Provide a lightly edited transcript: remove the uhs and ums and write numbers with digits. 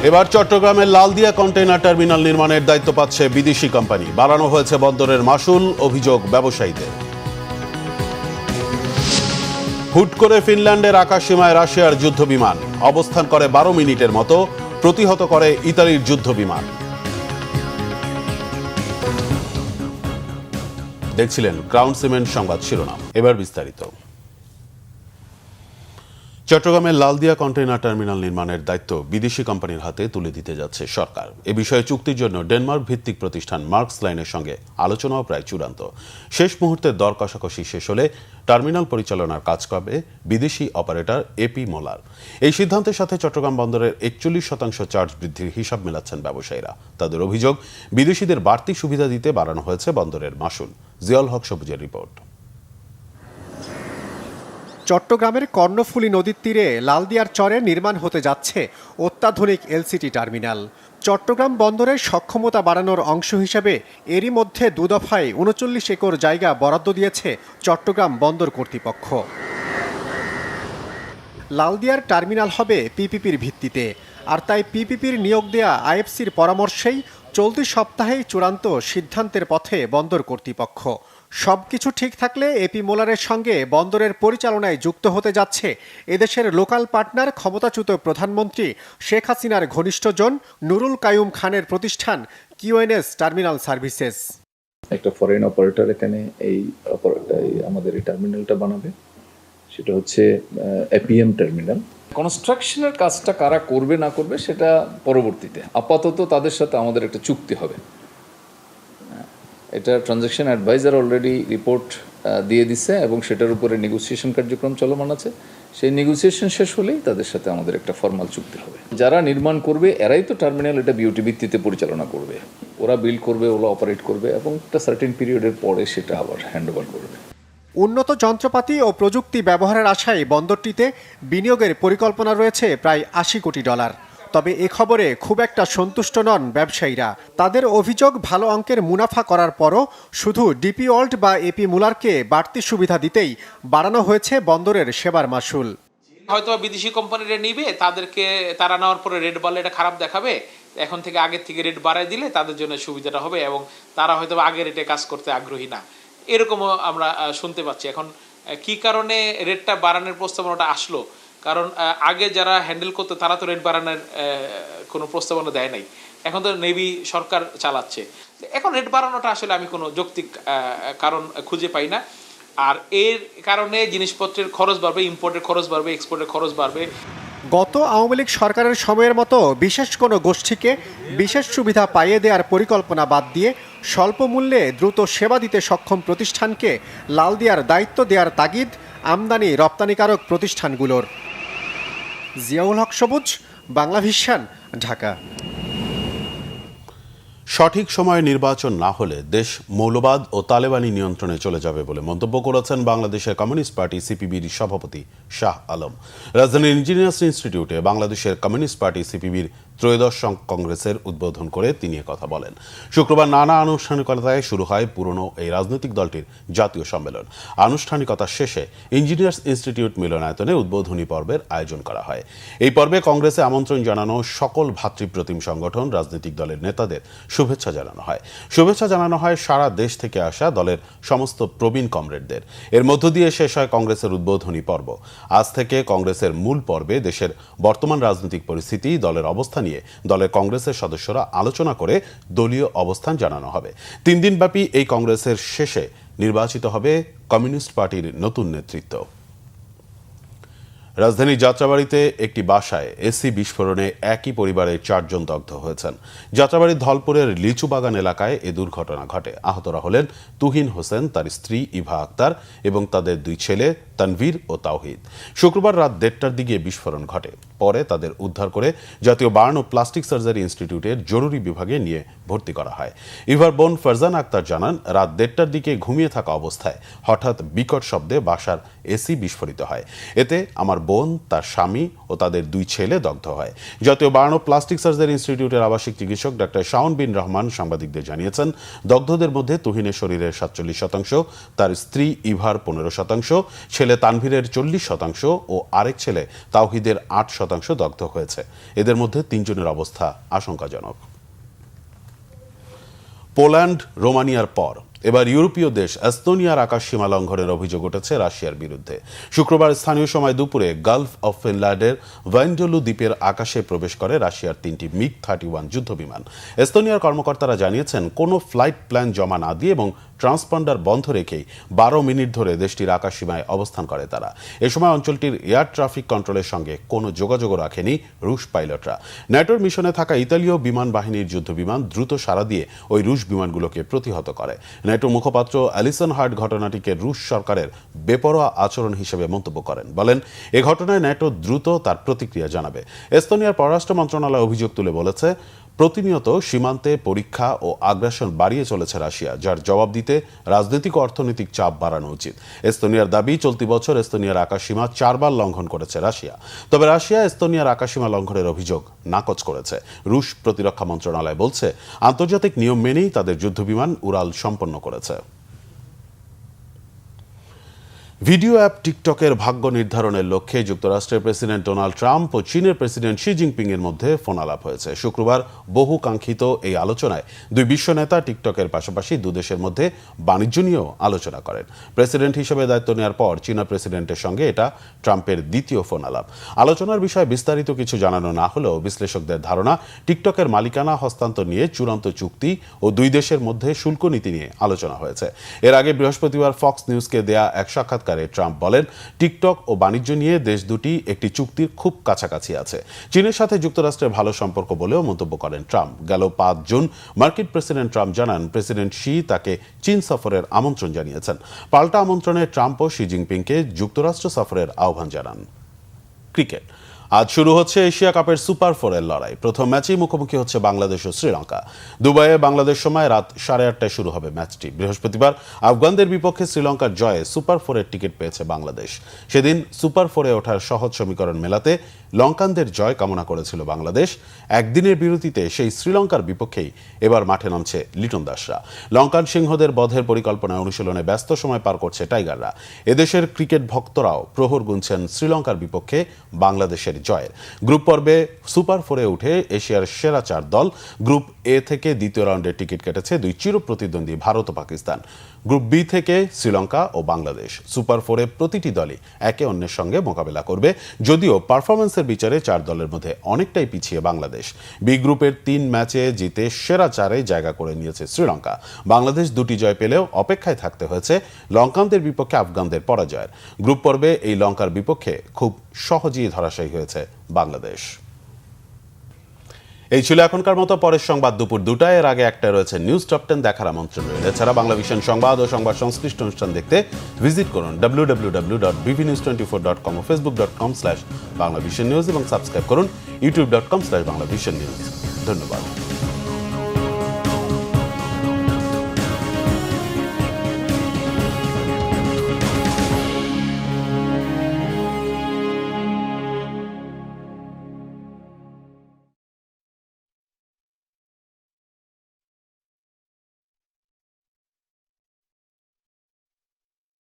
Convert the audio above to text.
এবার চট্টগ্রামের Laldia container terminal নির্মাণের দায়িত্ব পাচ্ছে বিদেশি কোম্পানি। বাড়ানো হয়েছে বন্দরের মাশুল, অভিযোগ ব্যবসায়ীদের। হুট করে ফিনল্যান্ডের আকাশসীমায় রাশিয়ার যুদ্ধবিমান অবস্থান করে 12 মিনিটের মতো, প্রতিহত করে ইতালির যুদ্ধবিমান। দেখছিলেন ক্রাউন সিমেন্ট সংবাদ শিরোনাম, এবার বিস্তারিত। চট্টগ্রামের লালদিয়া কন্টেইনার টার্মিনাল নির্মাণের দায়িত্ব বিদেশি কোম্পানির হাতে তুলে দিতে যাচ্ছে সরকার। এ বিষয়ে চুক্তির জন্য ডেনমার্ক ভিত্তিক প্রতিষ্ঠান মার্কস লাইনের সঙ্গে আলোচনাও প্রায় চূড়ান্ত। শেষ মুহূর্তে দর কষাকষি শেষ হলে টার্মিনাল পরিচালনার কাজ করবে বিদেশি অপারেটর এপি মোলার। এই সিদ্ধান্তের সাথে চট্টগ্রাম বন্দরের 41% চার্জ বৃদ্ধির হিসাব মেলাচ্ছেন ব্যবসায়ীরা। তাদের অভিযোগ, বিদেশিদের বাড়তি সুবিধা দিতে বাড়ানো হয়েছে বন্দরের মাশুল। জিয়াউল হক সবুজের রিপোর্ট। চট্টগ্রামের কর্ণফুলী নদীর তীরে লালদিয়ার চরে নির্মাণ হতে যাচ্ছে অত্যাধুনিক এলসিটি টার্মিনাল। চট্টগ্রাম বন্দরের সক্ষমতা বাড়ানোর অংশ হিসেবে এরই মধ্যে 2 দফায় 39 একর জায়গা বরাদ্দ দিয়েছে চট্টগ্রাম বন্দর কর্তৃপক্ষ। লালদিয়ার টার্মিনাল হবে পিপিপির ভিত্তিতে, আর তাই পিপিপির নিয়োগ দেয়া আইএফসির পরামর্শেই চলতি সপ্তাহেই চূড়ান্ত সিদ্ধান্তের পথে বন্দর কর্তৃপক্ষ। সবকিছু ঠিক থাকলে এপি মোলারের সঙ্গে বন্দরের পরিচালনায় যুক্ত হতে যাচ্ছে এদেশের লোকাল পার্টনার ক্ষমতাচ্যুত প্রধানমন্ত্রী শেখ হাসিনার ঘনিষ্ঠজন নুরুল কাইয়ুম খানের প্রতিষ্ঠান কিউএনএস টার্মিনাল সার্ভিসেস। একটা ফরেন অপারেটর এখানে আমাদের এই টার্মিনালটা বানাবে, সেটা হচ্ছে এপিএম টার্মিনাল। কনস্ট্রাকশনের কাজটা কারা করবে না করবে সেটা পরবর্তীতে, আপাতত তাদের সাথে আমাদের একটা চুক্তি হবে। এটা ট্রানজ্যাকশন অ্যাডভাইজার অলরেডি রিপোর্ট দিয়ে দিছে এবং সেটার উপরে নেগোসিয়েশন কার্যক্রম চলমান আছে। সেই নেগোসিয়েশন শেষ হলেই তাদের সাথে আমাদের একটা ফর্মাল চুক্তি হবে। যারা নির্মাণ করবে এরাই তো টার্মিনাল এটা বিউটি ভিত্তিতে পরিচালনা করবে, ওরা বিল্ড করবে, ওরা অপারেট করবে এবং একটা সার্টেন পিরিয়ডের পরে সেটা আবার হ্যান্ডওভার করবে। উন্নত যন্ত্রপাতি ও প্রযুক্তি ব্যবহারের আশায় বন্দরটিতে বিনিয়োগের পরিকল্পনা রয়েছে প্রায় $80 কোটি। তবে এ খবরে খুব একটা সন্তুষ্ট নন ব্যবসায়ীরা। তাদের অভিযোগ, ভালো অঙ্কের মুনাফা করার পরও শুধু ডিপি ওয়ার্ল্ড বা এপি মুলারকে বাড়তি সুবিধা দিতেই বাড়ানো হয়েছে বন্দরের সেবার মাশুল। হয়তো বিদেশি কোম্পানিরা নিবে, তারা নেওয়ার পরে রেট বাড়লে এটা খারাপ দেখাবে। এখন থেকে আগের থেকে রেট বাড়ায় দিলে তাদের জন্য সুবিধাটা হবে এবং তারা হয়তো আগের রেটে কাজ করতে আগ্রহী না, এরকমও আমরা শুনতে পাচ্ছি। এখন কি কারণে রেটটা বাড়ানোর প্রস্তাবনাটা আসলো? কারণ আগে যারা হ্যান্ডেল করতো তারা তো রেট বাড়ানোর কোনো প্রস্তাবনা দেয় নাই, এখন তো নেভি সরকার চালাচ্ছে। এখন রেট বাড়ানোটা আসলে আমি কোনো যৌক্তিক কারণ খুঁজে পাই না। আর এর কারণে জিনিসপত্রের খরচ বাড়বে, ইম্পোর্টের খরচ বাড়বে, এক্সপোর্টের খরচ বাড়বে। গত আওয়ামী লীগ সরকারের সময়ের মতো বিশেষ কোনো গোষ্ঠীকে বিশেষ সুবিধা পাইয়ে দেওয়ার পরিকল্পনা বাদ দিয়ে স্বল্প মূল্যে দ্রুত সেবা দিতে সক্ষম প্রতিষ্ঠানকে লালদিয়ার দায়িত্ব দেওয়ার তাগিদ আমদানি রপ্তানিকারক প্রতিষ্ঠানগুলোর। জিয়াউল হক সবুজ, বাংলা ভিশন, ঢাকা। সঠিক সময়ে নির্বাচন না হলে দেশ মৌলবাদ ও তালেবানি নিয়ন্ত্রণে চলে যাবে বলে মন্তব্য করেছেন বাংলাদেশের কমিউনিস্ট পার্টি সিপিবির সভাপতি শাহ আলম। রাজধানীর ইঞ্জিনিয়ার্স ইনস্টিটিউটে বাংলাদেশের কমিউনিস্ট পার্টি সিপিবির ত্রয়োদশ কংগ্রেসের উদ্বোধন করে তিনি কথা বলেন। শুক্রবার নানা আনুষ্ঠানিকতায় শুরু হয় পুরনো এই রাজনৈতিক দলটির জাতীয় সম্মেলন। আনুষ্ঠানিকতা শেষে ইঞ্জিনিয়ার্স ইনস্টিটিউট মিলনায়তনে উদ্বোধনী পর্বের আয়োজন করা হয়। এই পর্বে কংগ্রেসে আমন্ত্রণ জানানো সকল ভাতৃপ্রতিম সংগঠন, রাজনৈতিক দলের নেতাদের শুভেচ্ছা জানানো হয় সারা দেশ থেকে আসা দলের সমস্ত প্রবীণ কমরেডদের। এর মধ্য দিয়ে শেষ হয় কংগ্রেসের উদ্বোধনী পর্ব। আজ থেকে কংগ্রেসের মূল পর্বে দেশের বর্তমান রাজনৈতিক পরিস্থিতি, দলের অবস্থা নিয়ে দলের কংগ্রেসের সদস্যরা আলোচনা করে দলীয় অবস্থান জানানো হবে। 3 দিনব্যাপী এই কংগ্রেসের শেষে নির্বাচিত হবে কমিউনিস্ট পার্টির নতুন নেতৃত্ব। রাজধানীর যাত্রাবাড়িতে একটি বাসায় এসি বিস্ফোরণে একই পরিবারের 4 জন দগ্ধ হয়েছেন। যাত্রাবাড়ির ধলপুরের লিচু বাগান এলাকায় এ দুর্ঘটনা ঘটে। আহতরা হলেন তুহিন হোসেন, তার স্ত্রী ইভা আক্তার এবং তাদের 2 ছেলে তানভীর ও তাওহিদ। শুক্রবার রাত 1:30টার দিকে বিস্ফোরণ ঘটে। পরে তাদের উদ্ধার করে জাতীয় বার্ন ও প্লাস্টিক সার্জারি ইনস্টিটিউটের জরুরি বিভাগে নিয়ে ভর্তি করা হয়। ইভার বোন ফারজানা আক্তার জানান, রাত 1:30টার দিকে ঘুমিয়ে থাকা অবস্থায় হঠাৎ বিকট শব্দে বাসার এসি বিস্ফোরিত হয়। এতে আমার বোন, তার স্বামী ও তাদের 2 ছেলে দগ্ধ হয়। জাতীয় বার্ন ও প্লাস্টিক সার্জারি ইনস্টিটিউটের আবাসিক চিকিৎসক ডাক্তার শাওন বিন রহমান সাংবাদিকদের জানিয়েছেন, দগ্ধদের মধ্যে তুহিনের শরীরের 47%, তার স্ত্রী ইভার 15%, ছেলে তানভীরের 40% ও আরেক ছেলে তাওহিদের 8% শতাংশ দগ্ধ হয়েছে। এদের মধ্যে 3 জনের অবস্থা আশঙ্কাজনক। পোল্যান্ড, রোমানিয়ার পর এবার ইউরোপীয় দেশ এস্তোনিয়ার আকাশ সীমা লঙ্ঘনের অভিযোগ উঠেছে রাশিয়ার বিরুদ্ধে। শুক্রবার স্থানীয় সময় দুপুরে গালফ অফ ফিনল্যান্ডের ভাইন্ডলু দ্বীপের আকাশে প্রবেশ করে রাশিয়ার 3টি মিগ-31 যুদ্ধবিমান। এস্তোনিয়ার কর্মকর্তারা জানিয়েছেন, কোনো ফ্লাইট প্ল্যান জমা না দিয়ে এবং ট্রান্সপন্ডার বন্ধ রেখেই 12 মিনিট ধরে দেশটির আকাশ সীমায় অবস্থান করে তারা। এ সময় অঞ্চলটির এয়ার ট্রাফিক কন্ট্রোলের সঙ্গে কোনো যোগাযোগও রাখেনি রুশ পাইলটরা। ন্যাটোর মিশনে থাকা ইতালীয় বিমান বাহিনীর যুদ্ধবিমান দ্রুত সাড়া দিয়ে ওই রুশ বিমানগুলোকে প্রতিহত করে। ন্যাটো মুখপাত্র অ্যালিসন হার্ট ঘটনাটিকে রুশ সরকারের বেপরোয়া আচরণ হিসেবে মন্তব্য করেন। বলেন, এ ঘটনায় ন্যাটো দ্রুত তার প্রতিক্রিয়া জানাবে। এস্তোনিয়ার পররাষ্ট্র মন্ত্রণালয় অভিযোগ তুলে বলেছে, প্রতিনিয়ত সীমান্তে পরীক্ষা ও আগ্রাসন বাড়িয়ে চলেছে রাশিয়া, যার জবাব দিতে রাজনৈতিক ও অর্থনৈতিক চাপ বাড়ানো উচিত। এস্তোনিয়ার দাবি, চলতি বছর এস্তোনিয়ার আকাশসীমা 4 বার লঙ্ঘন করেছে রাশিয়া। তবে রাশিয়া এস্তোনিয়ার আকাশসীমা লঙ্ঘনের অভিযোগ নাকচ করেছে। রুশ প্রতিরক্ষা মন্ত্রণালয় বলছে, আন্তর্জাতিক নিয়ম মেনেই তাদের যুদ্ধবিমান উড়াল সম্পন্ন করেছে। ভিডিও অ্যাপ টিকটকের ভাগ্য নির্ধারণের লক্ষ্যে যুক্তরাষ্ট্রের প্রেসিডেন্ট ডোনাল্ড ট্রাম্প ও চীনের প্রেসিডেন্ট শি জিনপিং এর মধ্যে ফোন আলাপ হয়েছে। শুক্রবার বহু কাঙ্ক্ষিত এই আলোচনায় দুই বিশ্ব নেতা টিকটকের পাশাপাশি দুদেশের মধ্যে বাণিজ্য নিয়েও আলোচনা করেন। প্রেসিডেন্ট হিসেবে দায়িত্ব নেওয়ার পর চীনা প্রেসিডেন্টের সঙ্গে এটা ট্রাম্পের দ্বিতীয় ফোন আলাপ। আলোচনার বিষয়ে বিস্তারিত কিছু জানানো না হলেও বিশ্লেষকদের ধারণা, টিকটকের মালিকানা হস্তান্তর নিয়ে চূড়ান্ত চুক্তি ও দুই দেশের মধ্যে শুল্ক নীতি নিয়ে আলোচনা হয়েছে। এর আগে বৃহস্পতিবার ফক্স নিউজকে দেয়া এক সাক্ষাৎকারে ট্রাম্প বলেন, টিকটক ও বাণিজ্য নিয়ে দেশ দুটি একটি চুক্তির খুব কাছাকাছি আছে। চীনের সাথে যুক্তরাষ্ট্রের ভালো সম্পর্ক বলেও মন্তব্য করেন ট্রাম্প। গেল 5 জুন মার্কিন প্রেসিডেন্ট ট্রাম্প জানান, প্রেসিডেন্ট শি তাকে চীন সফরের আমন্ত্রণ জানিয়েছেন। পাল্টা আমন্ত্রণে ট্রাম্প ও শি জিনপিংকে যুক্তরাষ্ট্র সফরের আহ্বান জানান। ক্রিকেট। আজ শুরু হচ্ছে এশিয়া কাপের সুপার 4-এর লড়াই। প্রথম ম্যাচেই মুখোমুখি হচ্ছে বাংলাদেশ ও শ্রীলঙ্কা। দুবাইয়ে বাংলাদেশ সময় রাত 8:30টায় শুরু হবে ম্যাচটি। বৃহস্পতিবার আফগানদের বিপক্ষে শ্রীলঙ্কার জয়ে সুপার 4-এর টিকিট পেয়েছে বাংলাদেশ। সেদিন সুপার 4-এ ওঠার সহজ সমীকরণ মেলাতে লঙ্কানদের জয় কামনা করেছিল বাংলাদেশ। একদিনের বিরতিতে সেই শ্রীলঙ্কার বিপক্ষেই এবার মাঠে নামছে লিটন দাসরা। লঙ্কান সিংহদের বধের পরিকল্পনায় অনুশীলনে ব্যস্ত সময় পার করছে টাইগাররা। এদেশের ক্রিকেট ভক্তরাও প্রহর গুনছেন শ্রীলঙ্কার বিপক্ষে বাংলাদেশের জয়ের। গ্রুপ পর্বে সুপার 4-এ উঠে এশিয়ার সেরা 4 দল। গ্রুপ এ থেকে দ্বিতীয় রাউন্ডের টিকিট কেটেছে দুই চির প্রতিদ্বন্দ্বী ভারত ও পাকিস্তান। গ্রুপ বি থেকে শ্রীলঙ্কা ও বাংলাদেশ। সুপার 4-এ প্রতিটি দলই একে অন্যের সঙ্গে মোকাবেলা করবে, যদিও পারফরমেন্সের বিচারে 4 দলের মধ্যে অনেকটাই পিছিয়ে বাংলাদেশ। বি গ্রুপের 3 ম্যাচে জিতে সেরা 4-এ জায়গা করে নিয়েছে শ্রীলঙ্কা। বাংলাদেশ 2টি জয় পেলেও অপেক্ষায় থাকতে হয়েছে লঙ্কানদের বিপক্ষে আফগানদের পরাজয়ের। গ্রুপ পর্বে এই লঙ্কার বিপক্ষে খুব সহজেই ধরাশায়ী হয়েছে বাংলাদেশ। এই ছিল এখনকার মতো। পরের সংবাদ দুপুর 2টায়। এর আগে 1টায় রয়েছে নিউজ টপ 10 দেখার আমন্ত্রণ রয়েছে। এছাড়া বাংলা ভিশন সংবাদ ও সংবাদ সংশ্লিষ্ট অনুষ্ঠান দেখতে ভিজিট করুন www.bvnews24.com ও facebook.com/banglavisionnews এবং সাবস্ক্রাইব করুন youtube.com/banglavisionnews। ধন্যবাদ।